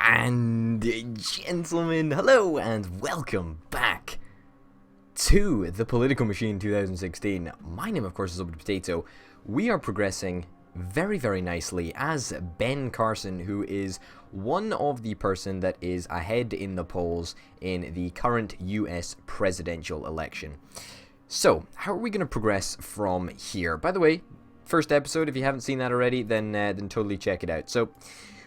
And gentlemen, hello and welcome back to the Political Machine 2016. My name, of course, is Open Potato. We are progressing very, very nicely as Ben Carson, who is one of the person that is ahead in the polls in the current US presidential election. So, how are we going to progress from here? By the way, first episode, if you haven't seen that already, then totally check it out. So,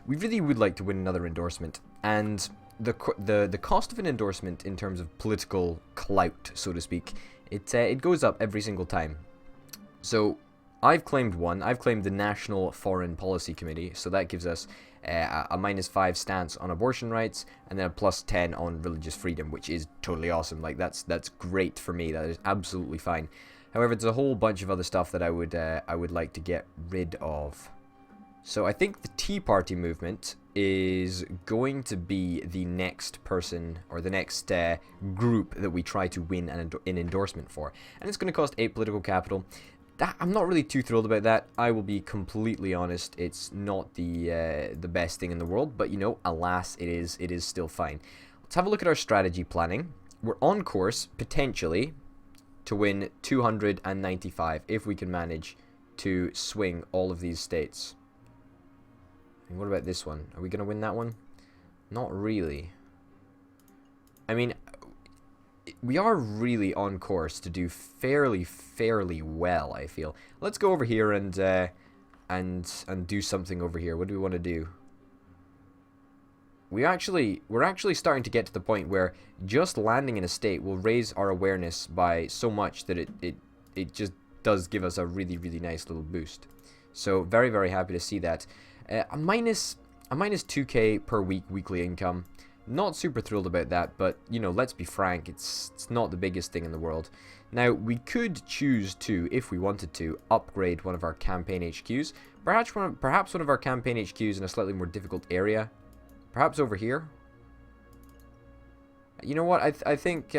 we really would like to win another endorsement, and the cost of an endorsement in terms of political clout, so to speak, it goes up every single time. So I've claimed one. I've claimed the National Foreign Policy Committee, so that gives us a -5 stance on abortion rights, and then a +10 on religious freedom, which is totally awesome. Like that's great for me. That is absolutely fine. However, there's a whole bunch of other stuff that I would like to get rid of. So I think the Tea Party movement is going to be the next person, or the next group that we try to win an endorsement for. And it's going to cost 8 political capital. I'm not really too thrilled about that. I will be completely honest. It's not the best thing in the world, but you know, alas, it is still fine. Let's have a look at our strategy planning. We're on course, potentially, to win 295 if we can manage to swing all of these states. And what about this one? Are we going to win that one? Not really. I mean, we are really on course to do fairly well, I feel. Let's go over here and do something over here. What do we want to do? We're actually starting to get to the point where just landing in a state will raise our awareness by so much that it just does give us a really nice little boost. So very happy to see that. A minus 2k per week weekly income. Not super thrilled about that, but you know, let's be frank, it's not the biggest thing in the world. Now, we could choose to, if we wanted to, upgrade one of our campaign HQs. Perhaps one of our campaign HQs in a slightly more difficult area. Perhaps over here. You know what? I think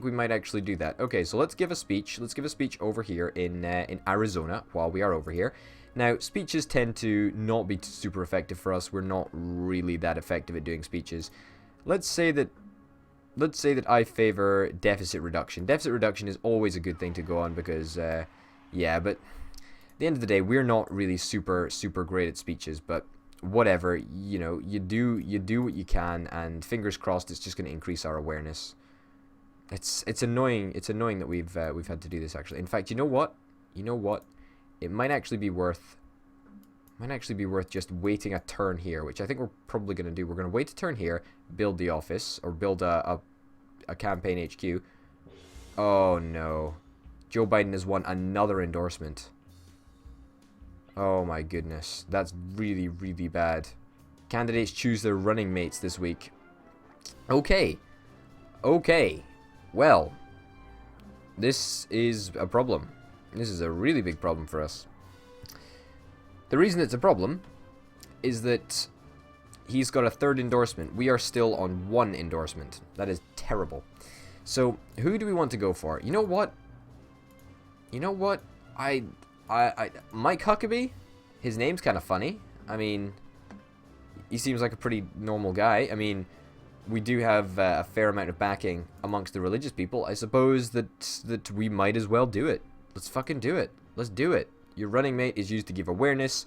we might actually do that. Okay, so let's give a speech. Let's give a speech over here in Arizona while we are over here. Now, speeches tend to not be super effective for us. We're not really that effective at doing speeches. Let's say that I favor deficit reduction. Deficit reduction is always a good thing to go on because, yeah, but at the end of the day, we're not really super great at speeches, but whatever, you know, you do what you can, and fingers crossed it's just going to increase our awareness. It's annoying that we've had to do this, actually. In fact, you know what? It might actually be worth just waiting a turn here, which I think we're probably going to do. We're going to wait a turn here, build the office, or build a campaign HQ. Oh no. Joe Biden has won another endorsement. Oh my goodness. That's really bad. Candidates choose their running mates this week. Okay. Well, this is a problem. This is a really big problem for us. The reason it's a problem is that he's got a 3rd endorsement. We are still on 1 endorsement. That is terrible. So, who do we want to go for? You know what? Mike Huckabee? His name's kind of funny. I mean, he seems like a pretty normal guy. I mean, we do have a fair amount of backing amongst the religious people. I suppose that we might as well do it. Let's fucking do it. Let's do it. Your running mate is used to give awareness,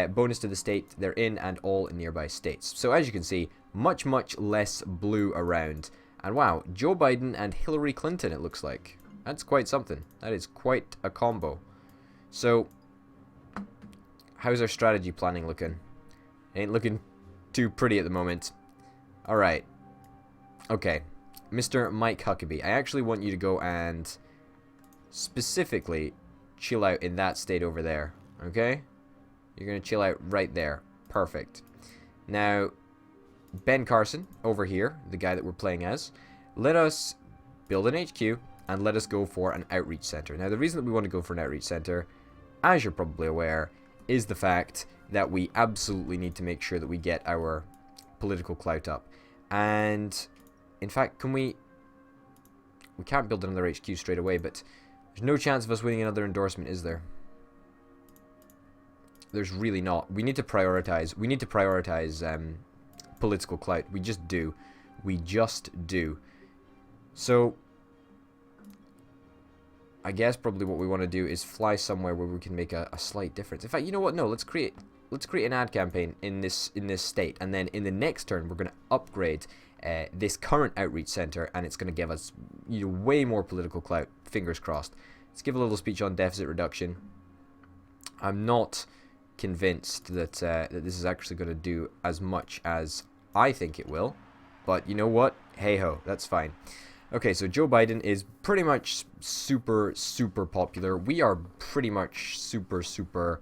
bonus to the state they're in, and all nearby states. So as you can see, much less blue around. And wow, Joe Biden and Hillary Clinton, it looks like. That's quite something. That is quite a combo. So, how's our strategy planning looking? Ain't looking too pretty at the moment. Alright. Okay. Mr. Mike Huckabee, I actually want you to go and specifically chill out in that state over there, okay? You're gonna chill out right there. Perfect. Now, Ben Carson, over here, the guy that we're playing as, let us build an HQ, and let us go for an outreach center. Now, the reason that we want to go for an outreach center, as you're probably aware, is the fact that we absolutely need to make sure that we get our political clout up. And, in fact, we can't build another HQ straight away, but there's no chance of us winning another endorsement, is there? There's really not. We need to prioritize political clout. We just do. We just do. So, I guess probably what we want to do is fly somewhere where we can make a slight difference. In fact, you know what? No, let's create an ad campaign in this state, and then in the next turn we're going to upgrade this current outreach center, and it's going to give us way more political clout. Fingers crossed. Let's give a little speech on deficit reduction. I'm not convinced that that this is actually going to do as much as I think it will, but you know what? Hey ho, that's fine. Okay, so Joe Biden is pretty much super popular. We are pretty much super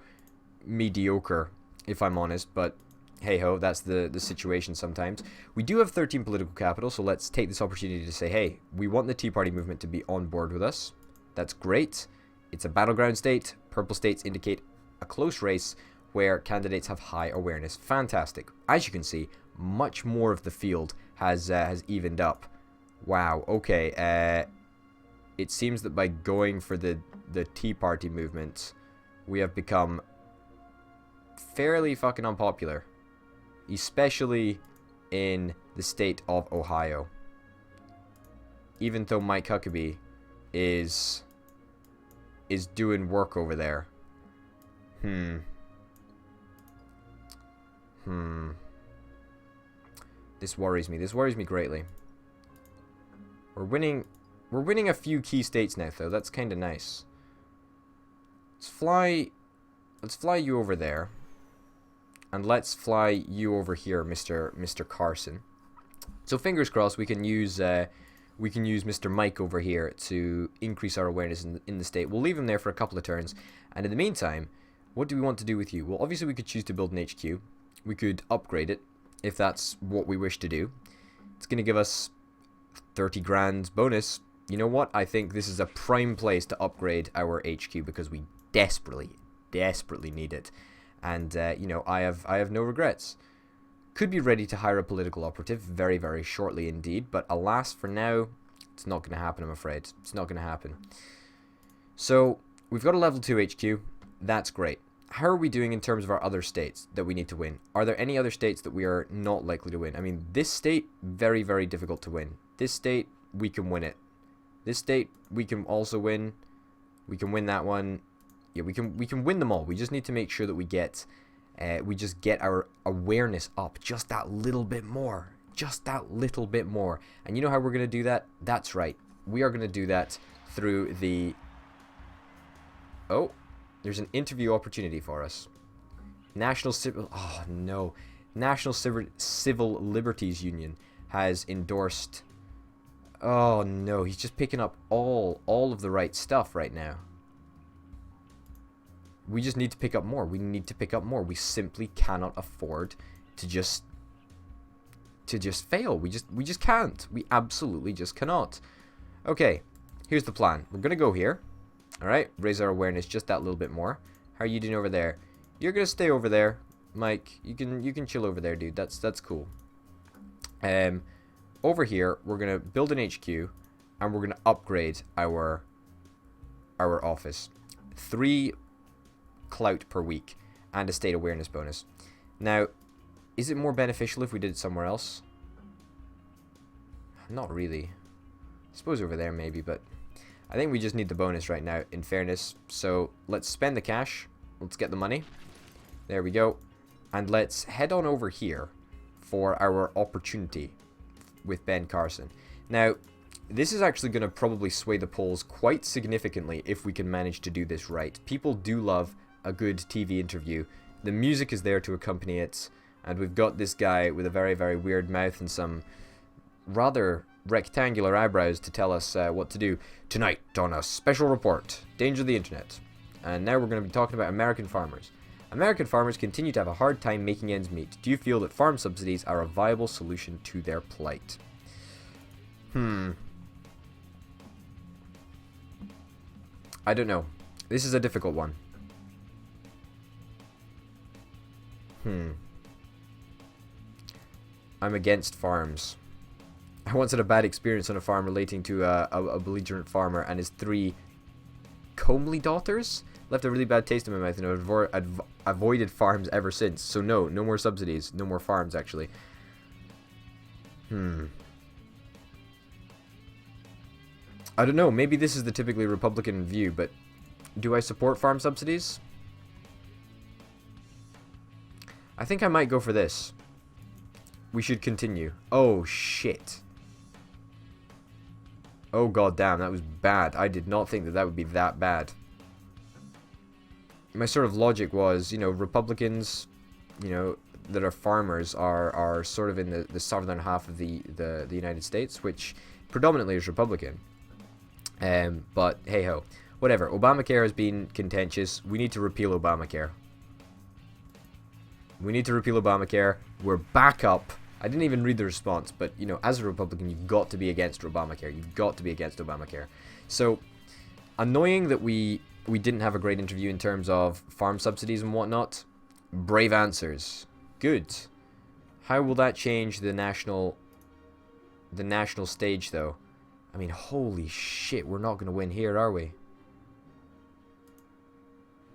mediocre, if I'm honest, but hey ho, that's the situation sometimes. We do have 13 political capital, so let's take this opportunity to say, hey, we want the Tea Party movement to be on board with us. That's great. It's a battleground state. Purple states indicate a close race where candidates have high awareness. Fantastic. As you can see, much more of the field has evened up. Wow, okay, it seems that by going for the Tea Party movement, we have become fairly fucking unpopular. Especially in the state of Ohio. Even though Mike Huckabee is doing work over there. This worries me. This worries me greatly. We're winning a few key states now, though. That's kind of nice. Let's fly you over there. And let's fly you over here, Mr. Carson. So fingers crossed we can use Mr. Mike over here to increase our awareness in the state. We'll leave him there for a couple of turns. And in the meantime, what do we want to do with you? Well, obviously we could choose to build an HQ. We could upgrade it if that's what we wish to do. It's going to give us 30 grand bonus. You know what? I think this is a prime place to upgrade our HQ because we desperately need it. And you know, I have no regrets. Could be ready to hire a political operative very shortly indeed, but alas, for now, it's not going to happen, I'm afraid. It's not going to happen. So, we've got a level 2 HQ. That's great. How are we doing in terms of our other states that we need to win? Are there any other states that we are not likely to win? I mean, this state, very difficult to win. This state, we can win it. This state, we can also win. We can win that one. Yeah, we can win them all. We just need to make sure that we just get our awareness up just that little bit more. Just that little bit more. And you know how we're going to do that? That's right. We are going to do that through the... Oh, there's an interview opportunity for us. National Civil Liberties Union has endorsed... Oh no, he's just picking up all of the right stuff right now. We just need to pick up more. We need to pick up more. We simply cannot afford to just fail. We just can't. We absolutely just cannot. Okay, here's the plan. We're gonna go here. All right, raise our awareness just that little bit more. How are you doing over there? You're gonna stay over there, Mike. You can chill over there, dude. That's cool. Over here, we're gonna build an HQ, and we're gonna upgrade our office. 3 clout per week and a state awareness bonus. Now, is it more beneficial if we did it somewhere else? Not really. I suppose over there maybe, but I think we just need the bonus right now, in fairness. So let's spend the cash. Let's get the money. There we go. And let's head on over here for our opportunity with Ben Carson. Now, this is actually going to probably sway the polls quite significantly if we can manage to do this right. People do love a good TV interview. The music is there to accompany it, and we've got this guy with a very weird mouth and some rather rectangular eyebrows to tell us what to do. Tonight on a special report, Danger of the Internet. And now we're going to be talking about American farmers. American farmers continue to have a hard time making ends meet. Do you feel that farm subsidies are a viable solution to their plight? I don't know. This is a difficult one. I'm against farms. I once had a bad experience on a farm relating to a belligerent farmer and his 3 comely daughters. Left a really bad taste in my mouth, and I've avoided farms ever since. So no more subsidies, no more farms actually. I don't know, maybe this is the typically Republican view, but do I support farm subsidies? I think I might go for this. We should continue. Oh, shit. Oh, god damn, that was bad. I did not think that that would be that bad. My sort of logic was, you know, Republicans, you know, that are farmers are sort of in the southern half of the United States, which predominantly is Republican. But hey-ho. Whatever. Obamacare has been contentious. We need to repeal Obamacare. We need to repeal Obamacare. We're back up. I didn't even read the response, but, you know, as a Republican, you've got to be against Obamacare. You've got to be against Obamacare. So, annoying that we didn't have a great interview in terms of farm subsidies and whatnot. Brave answers. Good. How will that change the national stage, though? I mean, holy shit, we're not going to win here, are we?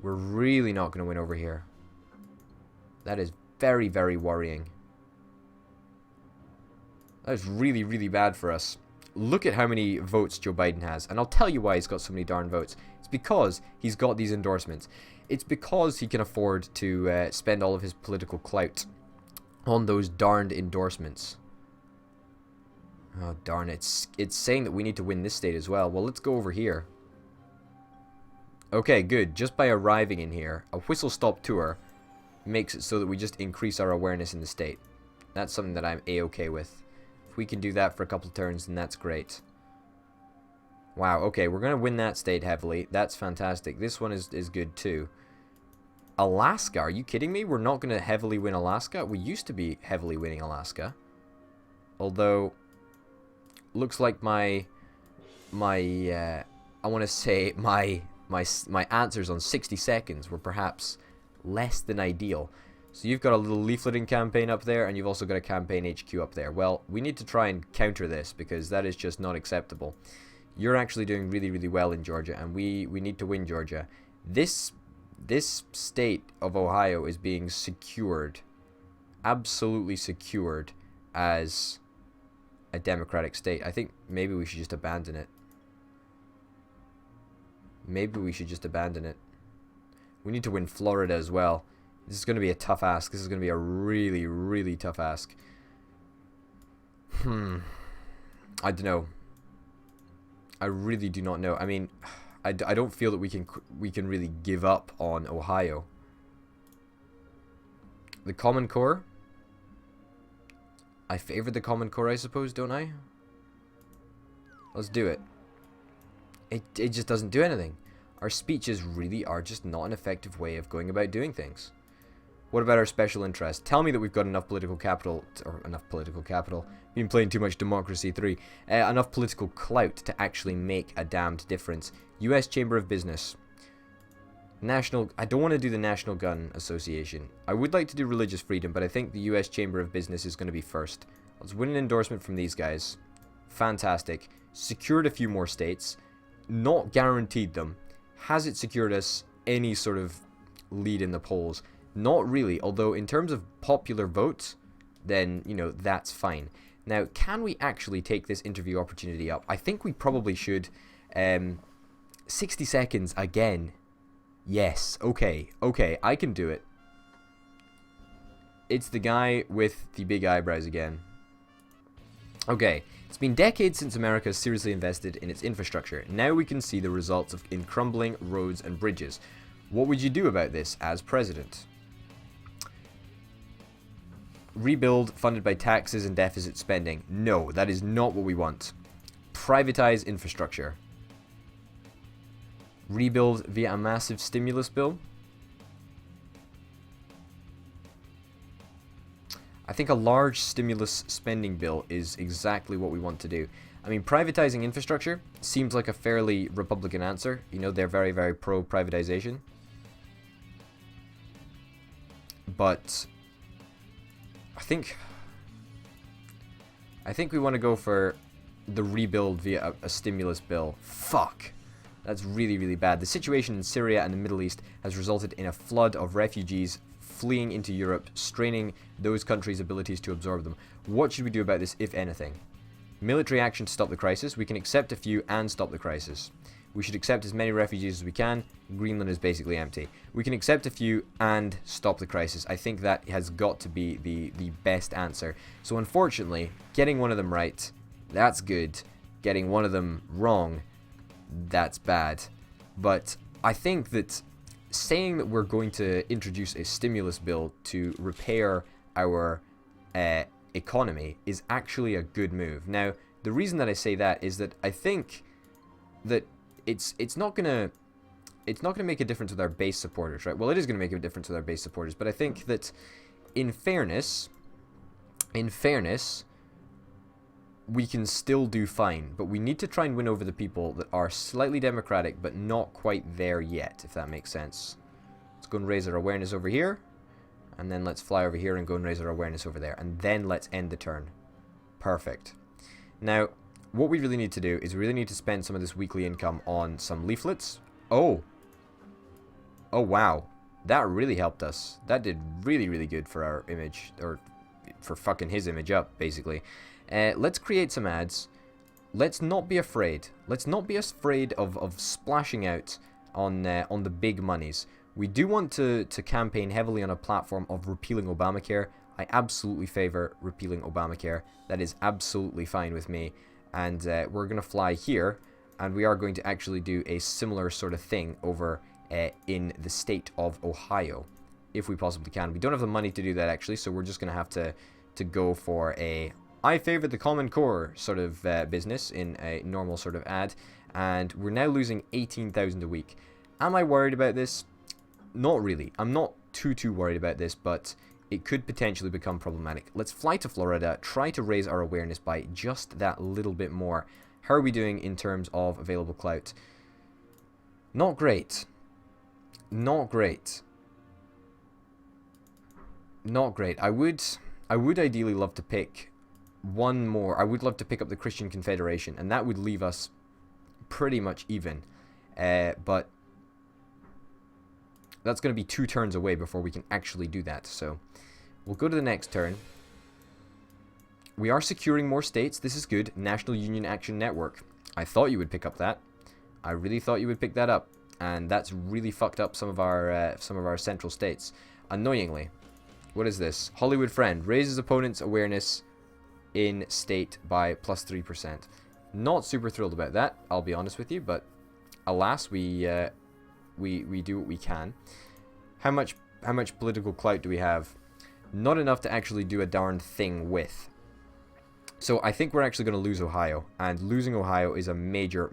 We're really not going to win over here. That is very, very worrying. That is really, really bad for us. Look at how many votes Joe Biden has. And I'll tell you why he's got so many darn votes. It's because he's got these endorsements. It's because he can afford to spend all of his political clout on those darned endorsements. Oh, darn it. It's saying that we need to win this state as well. Well, let's go over here. Okay, good. Just by arriving in here, a whistle-stop tour makes it so that we just increase our awareness in the state. That's something that I'm A-okay with. If we can do that for a couple turns, then that's great. Wow, okay, we're going to win that state heavily. That's fantastic. This one is good too. Alaska, are you kidding me? We're not going to heavily win Alaska? We used to be heavily winning Alaska. Although, looks like I want to say my answers on 60 seconds were perhaps less than ideal. So you've got a little leafleting campaign up there, and you've also got a campaign HQ up there. Well, we need to try and counter this, because that is just not acceptable. You're actually doing really, really well in Georgia, and we need to win Georgia. This state of Ohio is being secured, absolutely secured, as a democratic state. I think maybe we should just abandon it. Maybe we should just abandon it. We need to win Florida as well. This is going to be a tough ask. This is going to be a really, really tough ask. I don't know. I really do not know. I mean, I don't feel that we can really give up on Ohio. The Common Core. I favor the Common Core, I suppose, don't I? Let's do it. It just doesn't do anything. Our speeches really are just not an effective way of going about doing things. What about our special interest? Tell me that we've got enough political capital, been playing too much Democracy 3, enough political clout to actually make a damned difference. U.S. Chamber of Business. I don't want to do the National Gun Association. I would like to do religious freedom, but I think the U.S. Chamber of Business is going to be first. Let's win an endorsement from these guys. Fantastic. Secured a few more states. Not guaranteed them. Has it secured us any sort of lead in the polls? Not really, although in terms of popular votes, then, you know, that's fine. Now, can we actually take this interview opportunity up? I think we probably should. 60 seconds again. Yes, okay, I can do it. It's the guy with the big eyebrows again. Okay, it's been decades since America seriously invested in its infrastructure. Now we can see the results in crumbling roads and bridges. What would you do about this as president? Rebuild funded by taxes and deficit spending. No, that is not what we want. Privatize infrastructure. Rebuild via a massive stimulus bill. I think a large stimulus spending bill is exactly what we want to do. I mean, privatizing infrastructure seems like a fairly Republican answer. You know, they're very, very pro-privatization. But I think we want to go for the rebuild via a stimulus bill. Fuck. That's really, really bad. The situation in Syria and the Middle East has resulted in a flood of refugees fleeing into Europe, straining those countries' abilities to absorb them. What should we do about this, if anything? Military action to stop the crisis. We can accept a few and stop the crisis. We should accept as many refugees as we can. Greenland is basically empty. We can accept a few and stop the crisis. I think that has got to be the best answer. So unfortunately, getting one of them right, that's good. Getting one of them wrong, that's bad. But I think that saying that we're going to introduce a stimulus bill to repair our economy is actually a good move. Now, the reason that I say that is that I think that it's not gonna make a difference with our base supporters, right? Well, it is gonna make a difference with our base supporters, but I think that in fairness, we can still do fine, but we need to try and win over the people that are slightly democratic but not quite there yet, if that makes sense. Let's go and raise our awareness over here, and then let's fly over here and go and raise our awareness over there, and then let's end the turn. Perfect. Now, what we really need to do is we really need to spend some of this weekly income on some leaflets. Oh, wow. That really helped us. That did really, really good for our image, or for fucking his image up, basically. Let's create some ads. Let's not be afraid. Let's not be afraid of splashing out on the big monies. We do want to campaign heavily on a platform of repealing Obamacare. I absolutely favor repealing Obamacare. That is absolutely fine with me. And we're going to fly here, and we are going to actually do a similar sort of thing over in the state of Ohio, if we possibly can. We don't have the money to do that, actually, so we're just going to have to go for a I favor the Common Core sort of business in a normal sort of ad, and we're now losing 18,000 a week. Am I worried about this? Not really. I'm not too worried about this, but it could potentially become problematic. Let's fly to Florida, try to raise our awareness by just that little bit more. How are we doing in terms of available clout? Not great. Not great. Not great. I would ideally love to pick one more. I would love to pick up the Christian Confederation, and that would leave us pretty much even. But that's going to be 2 turns away before we can actually do that. So we'll go to the next turn. We are securing more states. This is good. National Union Action Network. I thought you would pick up that. I really thought you would pick that up, and that's really fucked up some of our central states. Annoyingly, what is this? Hollywood Friend raises opponents' awareness in state by +3%. Not super thrilled about that, I'll be honest with you, but alas, we do what we can. How much political clout do we have? Not enough to actually do a darn thing with. So I think we're actually going to lose Ohio, and losing Ohio is a major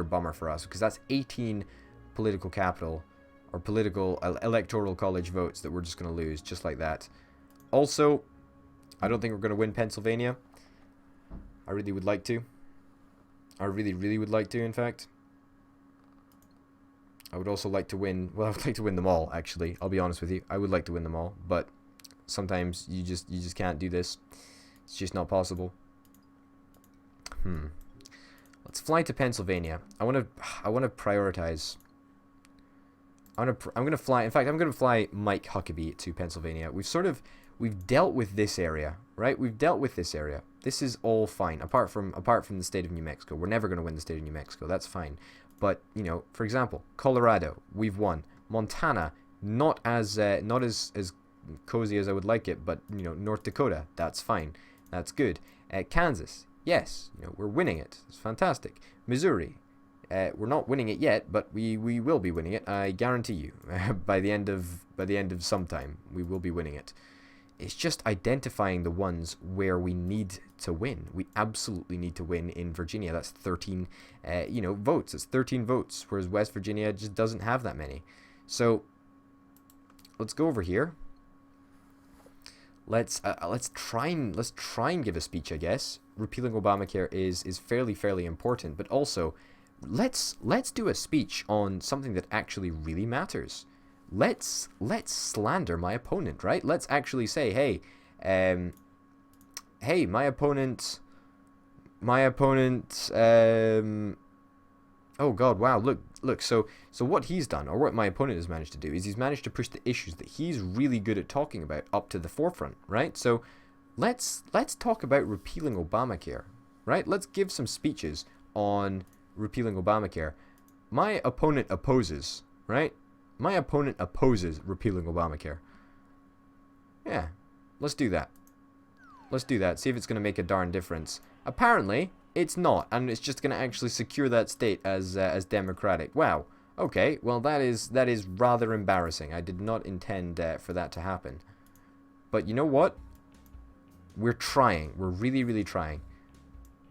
bummer for us, because that's 18 political capital or political electoral college votes that we're just going to lose just like that. Also, I don't think we're going to win Pennsylvania. I really would like to. I really would like to, in fact. I would also like to win, well, I would like to win them all, actually. I'll be honest with you. I would like to win them all, but sometimes you just can't do this. It's just not possible. Let's fly to Pennsylvania. I want to prioritize. I'm going to fly, in fact, I'm going to fly Mike Huckabee to Pennsylvania. We've dealt with this area, right? We've dealt with this area. This is all fine, apart from the state of New Mexico. We're never going to win the state of New Mexico. That's fine. But, you know, for example, Colorado, we've won. Montana, not as cozy as I would like it, but, you know, North Dakota, that's fine. That's good. Kansas, yes, you know, we're winning it. It's fantastic. Missouri, we're not winning it yet, but we will be winning it. I guarantee you. by the end of some time, we will be winning it. It's just identifying the ones where we need to win. We absolutely need to win in Virginia. That's 13, votes. It's 13 votes, whereas West Virginia just doesn't have that many. So let's go over here. Let's try and give a speech, I guess. Repealing Obamacare is fairly important, but also let's do a speech on something that actually really matters. Let's slander my opponent, right? Let's actually say, hey, my opponent, oh god, wow, look, look, so what he's done, or what my opponent has managed to do, is he's managed to push the issues that he's really good at talking about up to the forefront, right? So let's talk about repealing Obamacare, right? Let's give some speeches on repealing Obamacare. My opponent opposes, right? My opponent opposes repealing Obamacare. Yeah, let's do that. Let's do that. See if it's going to make a darn difference. Apparently, it's not, and it's just going to actually secure that state as democratic. Wow. Okay. Well, that is rather embarrassing. I did not intend for that to happen. But you know what? We're trying. We're really, really trying.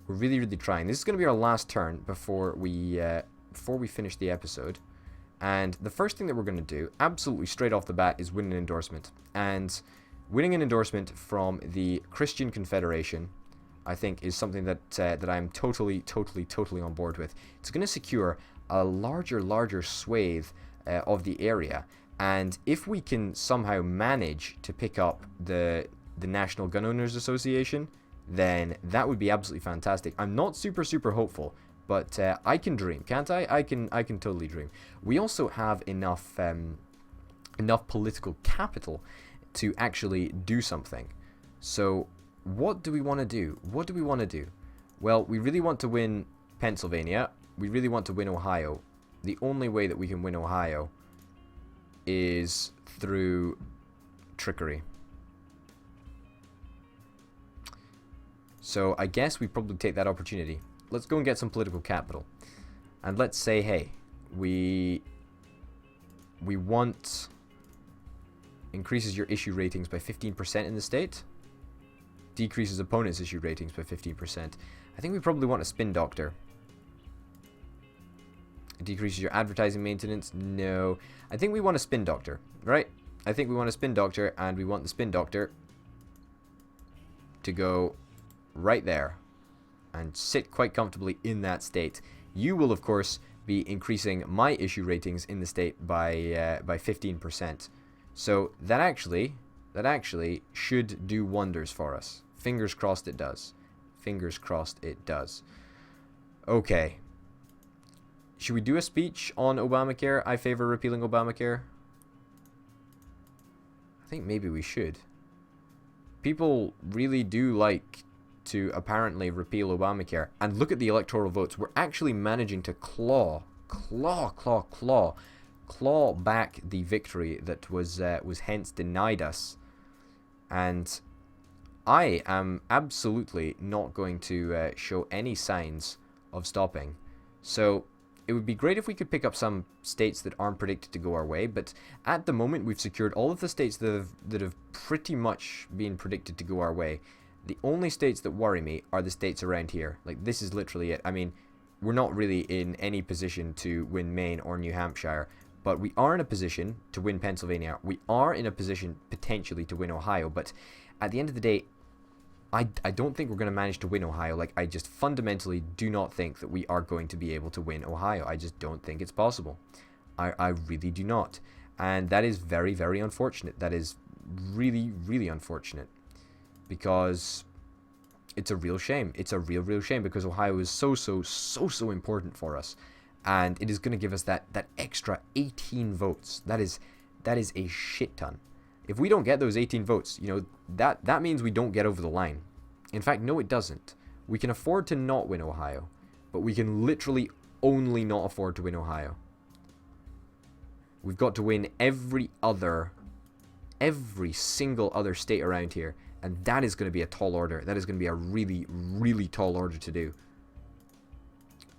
We're really, really trying. This is going to be our last turn before we finish the episode. And the first thing that we're going to do, absolutely straight off the bat, is win an endorsement. And winning an endorsement from the Christian Confederation, I think, is something that I'm totally on board with. It's going to secure a larger swathe of the area. And if we can somehow manage to pick up the National Gun Owners Association, then that would be absolutely fantastic. I'm not super hopeful, but I can dream, can't I? I can totally dream. We also have enough political capital to actually do something. So what do we want to do? What do we want to do? Well, we really want to win Pennsylvania. We really want to win Ohio. The only way that we can win Ohio is through trickery. So I guess we probably take that opportunity. Let's go and get some political capital. And let's say, hey, we want... increases your issue ratings by 15% in the state. Decreases opponents' issue ratings by 15%. I think we probably want a spin doctor. Decreases your advertising maintenance. No. I think we want a spin doctor, right? I think we want a spin doctor, and we want the spin doctor to go right there and sit quite comfortably in that state. You will, of course, be increasing my issue ratings in the state by 15%. So that actually should do wonders for us. Fingers crossed it does. Fingers crossed it does. Okay. Should we do a speech on Obamacare? I favor repealing Obamacare. I think maybe we should. People really do like to apparently repeal Obamacare. And look at the electoral votes. We're actually managing to claw back the victory that was hence denied us. And I am absolutely not going to show any signs of stopping. So it would be great if we could pick up some states that aren't predicted to go our way, but at the moment we've secured all of the states that have pretty much been predicted to go our way. The only states that worry me are the states around here. Like, this is literally it. I mean, we're not really in any position to win Maine or New Hampshire, but we are in a position to win Pennsylvania. We are in a position potentially to win Ohio, but at the end of the day, I don't think we're going to manage to win Ohio. Like, I just fundamentally do not think that we are going to be able to win Ohio. I just don't think it's possible. I really do not. And that is very, very unfortunate. That is really, really unfortunate. Because it's a real shame. It's a real shame, because Ohio is so important for us. And it is going to give us that extra 18 votes. That is a shit ton. If we don't get those 18 votes, you know, that means we don't get over the line. In fact, no, it doesn't. We can afford to not win Ohio, but we can literally only not afford to win Ohio. We've got to win every single other state around here, and that is going to be a tall order. That is going to be a really, really tall order to do.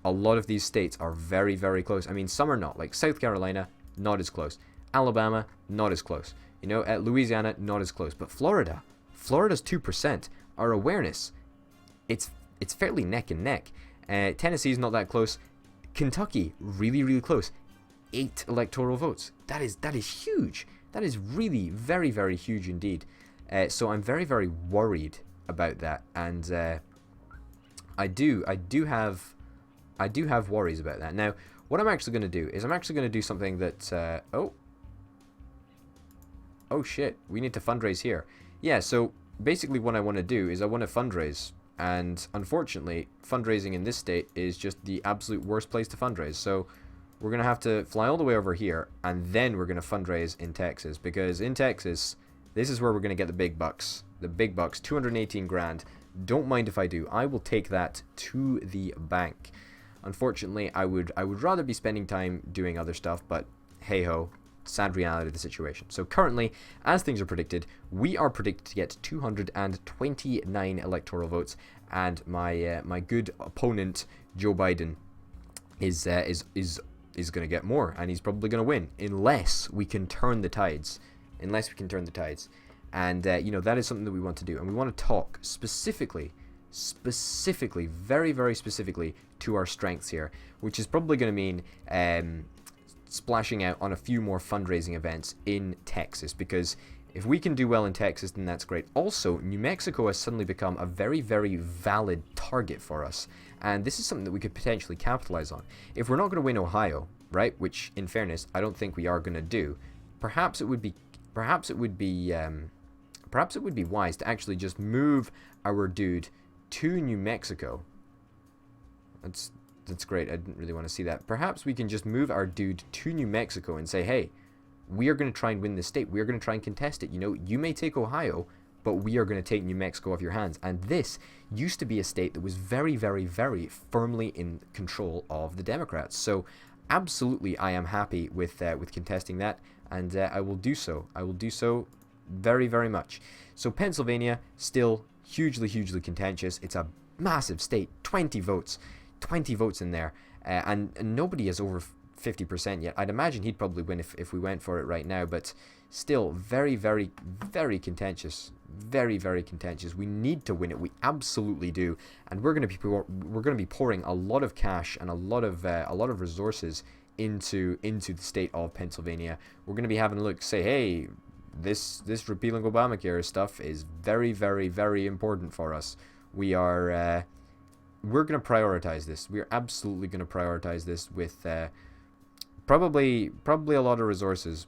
A lot of these states are very, very close. I mean, some are not. Like South Carolina, not as close. Alabama, not as close. You know, at Louisiana, not as close. But Florida's 2%. Our awareness, it's fairly neck and neck. Tennessee's not that close. Kentucky, really, really close. 8 electoral votes. That is huge. That is really very, very huge indeed. So I'm very, very worried about that, and I do have worries about that. Now, what I'm actually going to do is I'm actually going to do something that oh shit, we need to fundraise here. Yeah, so basically what I want to do is I want to fundraise, and unfortunately fundraising in this state is just the absolute worst place to fundraise. So we're going to have to fly all the way over here, and then we're going to fundraise in Texas, because in Texas, this is where we're going to get the big bucks. The big bucks, 218 grand. Don't mind if I do. I will take that to the bank. Unfortunately, I would rather be spending time doing other stuff, but hey-ho, sad reality of the situation. So currently, as things are predicted, we are predicted to get 229 electoral votes, and my good opponent, Joe Biden, is going to get more, and he's probably going to win, unless we can turn the tides. And, that is something that we want to do. And we want to talk specifically, very, very specifically to our strengths here, which is probably going to mean splashing out on a few more fundraising events in Texas, because if we can do well in Texas, then that's great. Also, New Mexico has suddenly become a very, very valid target for us, and this is something that we could potentially capitalize on. If we're not going to win Ohio, right, which, in fairness, I don't think we are going to do, perhaps it would be wise to actually just move our dude to New Mexico. That's great. I didn't really want to see that. Perhaps we can just move our dude to New Mexico and say, hey, we are going to try and win this state. We are going to try and contest it. You may take Ohio, but we are going to take New Mexico off your hands. And this used to be a state that was very, very, very firmly in control of the Democrats. So absolutely, I am happy with contesting that, and I will do so. I will do so very, very much. So Pennsylvania, still hugely, hugely contentious. It's a massive state. 20 votes in there, and nobody is over 50% yet. I'd imagine he'd probably win if we went for it right now, but still very, very, very contentious. Very, very contentious. We need to win it. We absolutely do, and we're going to be pouring a lot of cash and a lot of resources into the state of Pennsylvania. We're going to be having a look, say, hey, this repealing Obamacare stuff is very, very, very important for us. We're going to prioritize this. We're absolutely going to prioritize this with probably a lot of resources.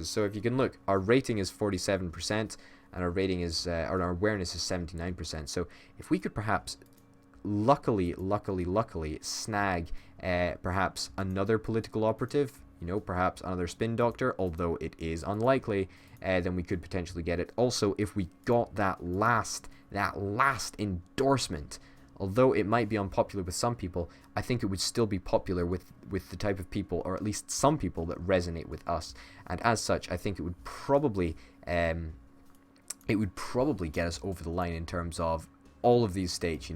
So if you can look, our rating is 47%, and our rating is our awareness is 79%. So if we could perhaps luckily snag perhaps another political operative, perhaps another spin doctor, although it is unlikely, then we could potentially get it. Also, if we got that last endorsement, although it might be unpopular with some people, I think it would still be popular with the type of people, or at least some people, that resonate with us. And as such, I think it would probably get us over the line in terms of all of these states.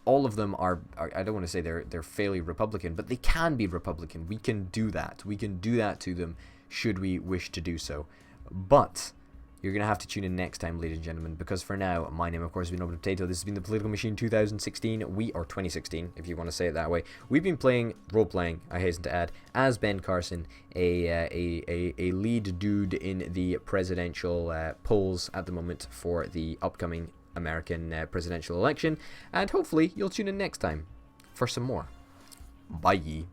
All of them are I don't want to say they're fairly Republican, but they can be Republican. We can do that. We can do that to them should we wish to do so. But you're going to have to tune in next time, ladies and gentlemen, because for now, my name, of course, has been Open Potato. This has been the Political Machine 2016. Or 2016, if you want to say it that way. We've been playing, role-playing, I hasten to add, as Ben Carson, a lead dude in the presidential polls at the moment for the upcoming American presidential election. And hopefully, you'll tune in next time for some more. Bye.